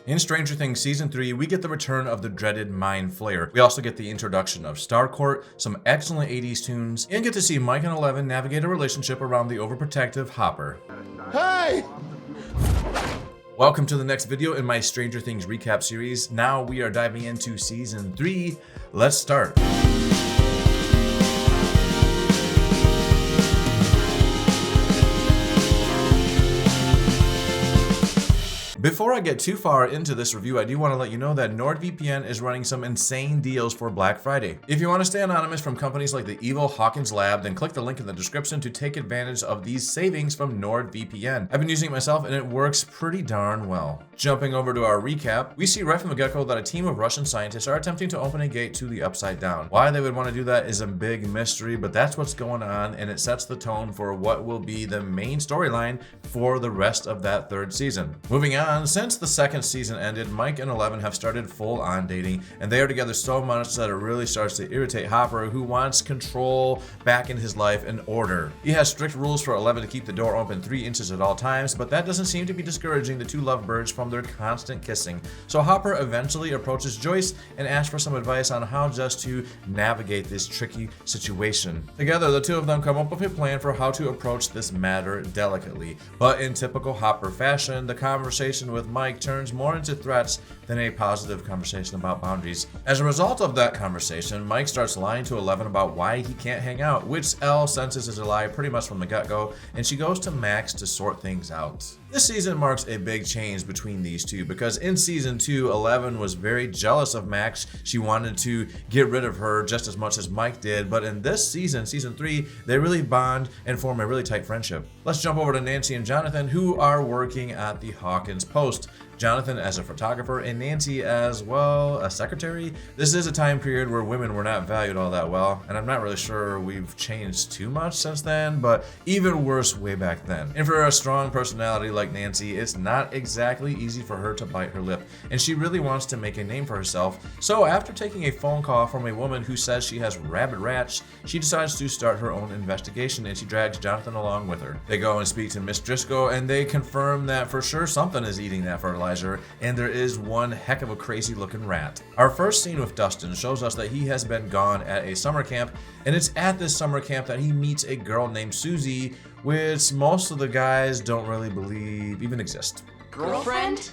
In Stranger Things Season 3, we get the return of the dreaded Mind Flayer. We also get the introduction of Starcourt, some excellent 80s tunes, and get to see Mike and Eleven navigate a relationship around the overprotective Hopper. Hey! Welcome to the next video in my Stranger Things recap series. Now we are diving into Season 3. Let's start. Before I get too far into this review, I do want to let you know that NordVPN is running some insane deals for Black Friday. If you want to stay anonymous from companies like the evil Hawkins Lab, then click the link in the description to take advantage of these savings from NordVPN. I've been using it myself and it works pretty darn well. Jumping over to our recap, we see right from the get-go that a team of Russian scientists are attempting to open a gate to the Upside Down. Why they would want to do that is a big mystery, but that's what's going on, and it sets the tone for what will be the main storyline for the rest of that third season. Moving on, since the second season ended, Mike and Eleven have started full-on dating, and they are together so much that it really starts to irritate Hopper, who wants control back in his life and order. He has strict rules for Eleven to keep the door open 3 inches at all times, but that doesn't seem to be discouraging the two lovebirds from their constant kissing. So Hopper eventually approaches Joyce and asks for some advice on how just to navigate this tricky situation. Together, the two of them come up with a plan for how to approach this matter delicately. But in typical Hopper fashion, the conversation with Mike turns more into threats than a positive conversation about boundaries. As a result of that conversation, Mike starts lying to Eleven about why he can't hang out, which Elle senses is a lie pretty much from the get-go, and she goes to Max to sort things out. This season marks a big change between these two, because in Season 2, Eleven was very jealous of Max. She wanted to get rid of her just as much as Mike did, but in this season, Season 3, they really bond and form a really tight friendship. Let's jump over to Nancy and Jonathan, who are working at the Hawkins Post. Jonathan as a photographer and Nancy as, well, a secretary. This is a time period where women were not valued all that well, and I'm not really sure we've changed too much since then, but even worse way back then. And for a strong personality like Nancy, it's not exactly easy for her to bite her lip, and she really wants to make a name for herself. So after taking a phone call from a woman who says she has rabid rats, she decides to start her own investigation, and she drags Jonathan along with her. They go and speak to Miss Driscoll, and they confirm that for sure something is eating that fertilizer, and there is one heck of a crazy looking rat. Our first scene with Dustin shows us that he has been gone at a summer camp, and it's at this summer camp that he meets a girl named Susie, which most of the guys don't really believe even exist. Girlfriend?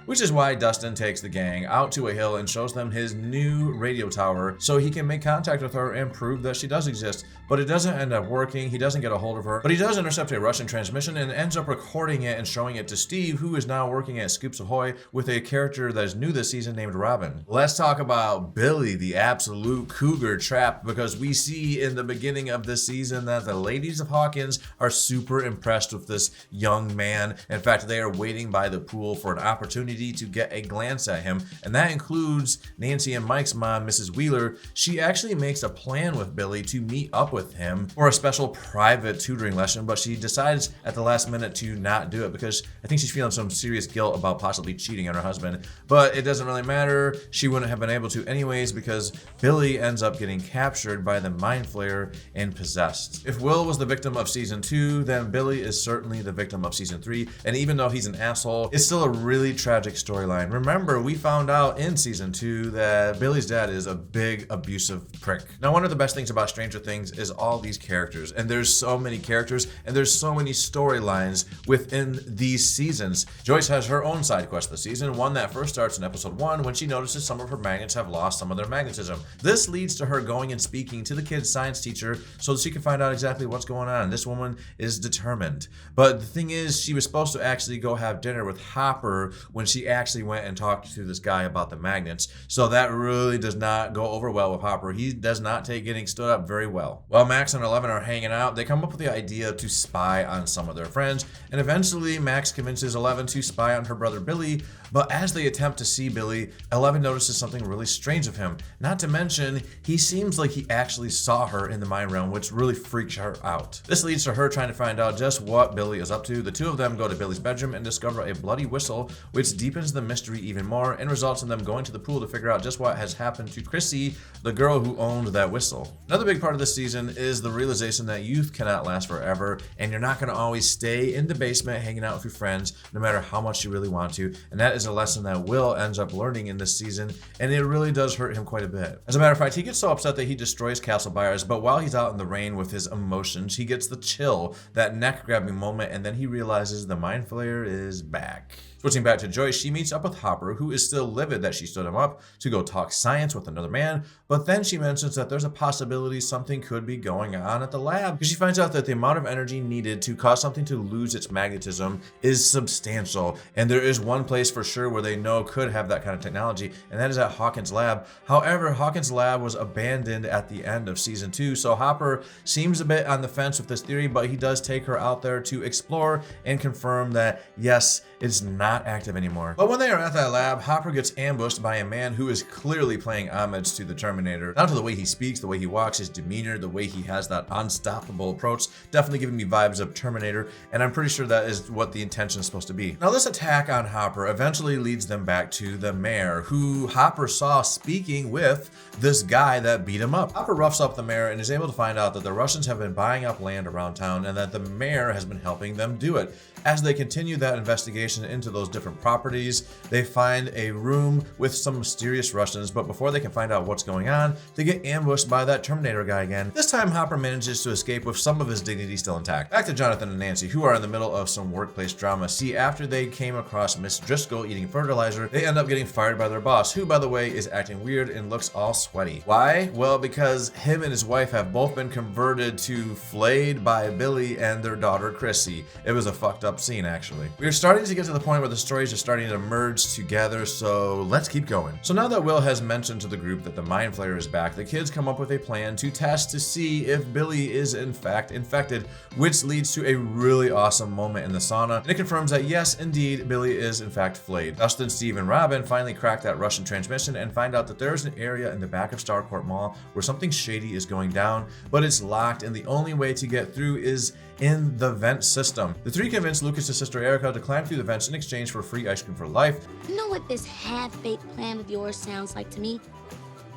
Which is why Dustin takes the gang out to a hill and shows them his new radio tower so he can make contact with her and prove that she does exist. But it doesn't end up working, he doesn't get a hold of her, but he does intercept a Russian transmission and ends up recording it and showing it to Steve, who is now working at Scoops Ahoy with a character that is new this season named Robin. Let's talk about Billy, the absolute cougar trap, because we see in the beginning of this season that the ladies of Hawkins are super impressed with this young man. In fact, they are waiting by the pool for an opportunity to get a glance at him, and that includes Nancy and Mike's mom, Mrs. Wheeler. She actually makes a plan with Billy to meet up with him for a special private tutoring lesson, but she decides at the last minute to not do it because I think she's feeling some serious guilt about possibly cheating on her husband. But it doesn't really matter, she wouldn't have been able to anyways because Billy ends up getting captured by the Mind Flayer and possessed. If Will was the victim of Season 2, then Billy is certainly the victim of Season 3, and even though he's an asshole, it's still a really tragic storyline. Remember, we found out in Season 2 that Billy's dad is a big abusive prick. Now, one of the best things about Stranger Things is all these characters, and there's so many characters and there's so many storylines within these seasons. Joyce has her own side quest this season, one that first starts in episode 1 when she notices some of her magnets have lost some of their magnetism. This leads to her going and speaking to the kid's science teacher so that she can find out exactly what's going on. This woman is determined. But the thing is, she was supposed to actually go have dinner with Hopper when she actually went and talked to this guy about the magnets. So that really does not go over well with Hopper. He does not take getting stood up very well. While Max and Eleven are hanging out, they come up with the idea to spy on some of their friends, and eventually Max convinces Eleven to spy on her brother Billy, but as they attempt to see Billy, Eleven notices something really strange of him. Not to mention, he seems like he actually saw her in the mind realm, which really freaks her out. This leads to her trying to find out just what Billy is up to. The two of them go to Billy's bedroom and discover a bloody whistle, which deepens the mystery even more and results in them going to the pool to figure out just what has happened to Chrissy, the girl who owned that whistle. Another big part of this season season is the realization that youth cannot last forever, and you're not going to always stay in the basement hanging out with your friends no matter how much you really want to. And that is a lesson that Will ends up learning in this season, and it really does hurt him quite a bit. As a matter of fact, he gets so upset that he destroys Castle Byers, but while he's out in the rain with his emotions, he gets the chill, that neck-grabbing moment, and then he realizes the Mind Flayer is back. Switching back to Joyce, she meets up with Harbour, who is still livid that she stood him up to go talk science with another man, but then she mentions that there's a possibility something could be going on at the lab, because she finds out that the amount of energy needed to cause something to lose its magnetism is substantial, and there is one place for sure where they know could have that kind of technology, and that is at Hawkins' lab. However, Hawkins' lab was abandoned at the end of season 2, so Harbour seems a bit on the fence with this theory, but he does take her out there to explore and confirm that yes, it's not active anymore. But when they are at that lab, Harbour gets ambushed by a man who is clearly playing homage to the Terminator. Down to the way he speaks, the way he walks, his demeanor, the way he has that unstoppable approach, definitely giving me vibes of Terminator, and I'm pretty sure that is what the intention is supposed to be. Now this attack on Harbour eventually leads them back to the mayor, who Harbour saw speaking with this guy that beat him up. Harbour roughs up the mayor and is able to find out that the Russians have been buying up land around town and that the mayor has been helping them do it. As they continue that investigation into those different properties, they find a room with some mysterious Russians, but before they can find out what's going on, they get ambushed by that Terminator guy again. This time, Harbour manages to escape with some of his dignity still intact. Back to Jonathan and Nancy, who are in the middle of some workplace drama. See, after they came across Miss Driscoll eating fertilizer, they end up getting fired by their boss, who, by the way, is acting weird and looks all sweaty. Why? Well, because him and his wife have both been converted to flayed by Billy and their daughter, Chrissy. It was a fucked up scene, actually. We're starting to get to the point where the stories are starting to merge together, so let's keep going. So now that Will has mentioned to the group that the Mind Flayer is back, the kids come up with a plan to test to see if Billy is in fact infected, which leads to a really awesome moment in the sauna, and it confirms that yes, indeed, Billy is in fact flayed. Dustin, Steve, and Robin finally crack that Russian transmission and find out that there's an area in the back of Starcourt Mall where something shady is going down, but it's locked, and the only way to get through is in the vent system. The three convince Lucas' sister Erica to climb through the vents in exchange for free ice cream for life. You know what this half-baked plan of yours sounds like to me?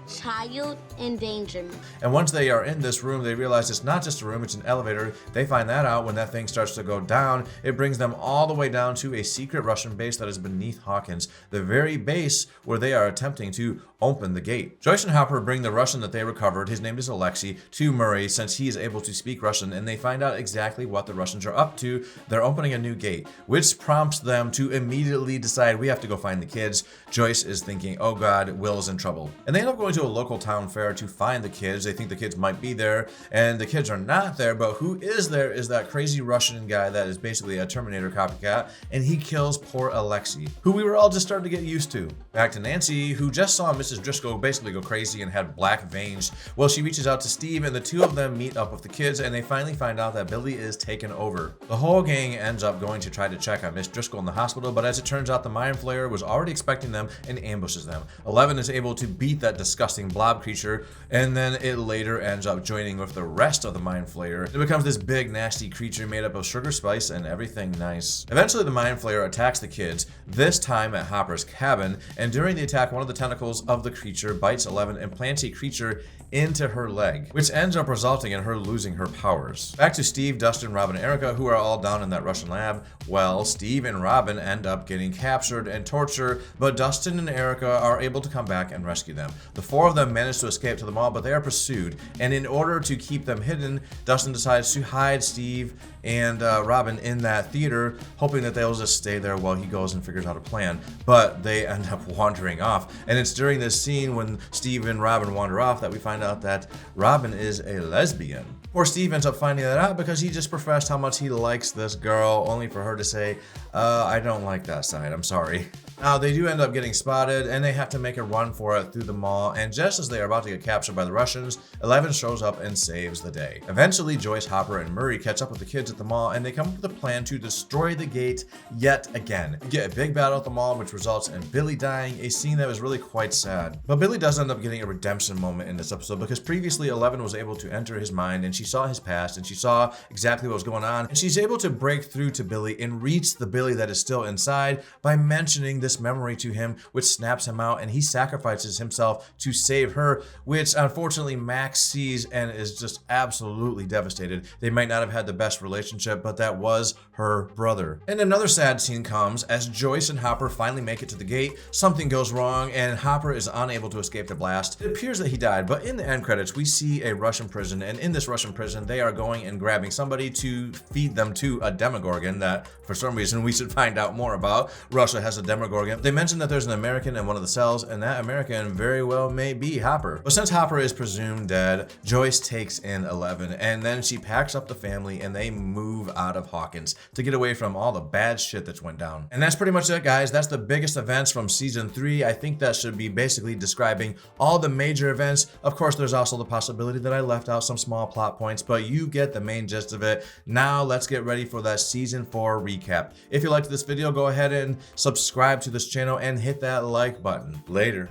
Child endangerment. And once they are in this room, they realize it's not just a room, it's an elevator. They find that out when that thing starts to go down. It brings them all the way down to a secret Russian base that is beneath Hawkins, the very base where they are attempting to open the gate. Joyce and Harbour bring the Russian that they recovered, his name is Alexei, to Murray since he is able to speak Russian, and they find out exactly what the Russians are up to. They're opening a new gate, which prompts them to immediately decide we have to go find the kids. Joyce is thinking, oh god, Will's in trouble. And they end up going to a local town fair to find the kids. They think the kids might be there, and the kids are not there, but who is there is that crazy Russian guy that is basically a Terminator copycat, and he kills poor Alexei, who we were all just starting to get used to. Back to Nancy, who just saw Mrs. Driscoll basically go crazy and had black veins. Well, she reaches out to Steve, and the two of them meet up with the kids, and they finally find out that Billy is taken over. The whole gang ends up going to try to check on Miss Driscoll in the hospital, but as it turns out, the Mind Flayer was already expecting them and ambushes them. 11 is able to beat that disgusting blob creature, and then it later ends up joining with the rest of the Mind Flayer. It becomes this big, nasty creature made up of sugar, spice, and everything nice. Eventually, the Mind Flayer attacks the kids, this time at Hopper's cabin, and during the attack, one of the tentacles of the creature bites 11 and plants a creature into her leg, which ends up resulting in her losing her powers. Back to Steve, Dustin, Robin, and Erica, who are all down in that Russian lab. Well, Steve and Robin end up getting captured and tortured, but Dustin and Erica are able to come back and rescue them. The four of them manage to escape to the mall, but they are pursued, and in order to keep them hidden, Dustin decides to hide Steve and Robin in that theater, hoping that they'll just stay there while he goes and figures out a plan, but they end up wandering off. And it's during this scene when Steve and Robin wander off that we find out that Robin is a lesbian. Poor Steve ends up finding that out because he just professed how much he likes this girl, only for her to say, I don't like that side, I'm sorry. Now, they do end up getting spotted, and they have to make a run for it through the mall, and just as they are about to get captured by the Russians, 11 shows up and saves the day. Eventually, Joyce, Harbour, and Murray catch up with the kids at the mall, and they come up with a plan to destroy the gate yet again. We get a big battle at the mall, which results in Billy dying, a scene that was really quite sad. But Billy does end up getting a redemption moment in this episode, because previously 11 was able to enter his mind, and she she saw his past and she saw exactly what was going on, and she's able to break through to Billy and reach the Billy that is still inside by mentioning this memory to him, which snaps him out, and he sacrifices himself to save her, which unfortunately Max sees and is just absolutely devastated. They might not have had the best relationship, but that was her brother. And another sad scene comes as Joyce and Hopper finally make it to the gate. Something goes wrong and Hopper is unable to escape the blast. It appears that he died, but in the end credits we see a Russian prison, and in this Russian prison they are going and grabbing somebody to feed them to a Demogorgon that for some reason we should find out more about. Russia has a Demogorgon. They mention that there's an American in one of the cells, and that American very well may be Hopper. But since Hopper is presumed dead, Joyce takes in 11, and then she packs up the family and they move out of Hawkins to get away from all the bad shit that's went down. And that's pretty much it, guys. That's the biggest events from season 3. I think that should be basically describing all the major events. Of course, there's also the possibility that I left out some small plot points, but you get the main gist of it. Now let's get ready for that season 4 recap. If you liked this video, go ahead and subscribe to this channel and hit that like button. Later.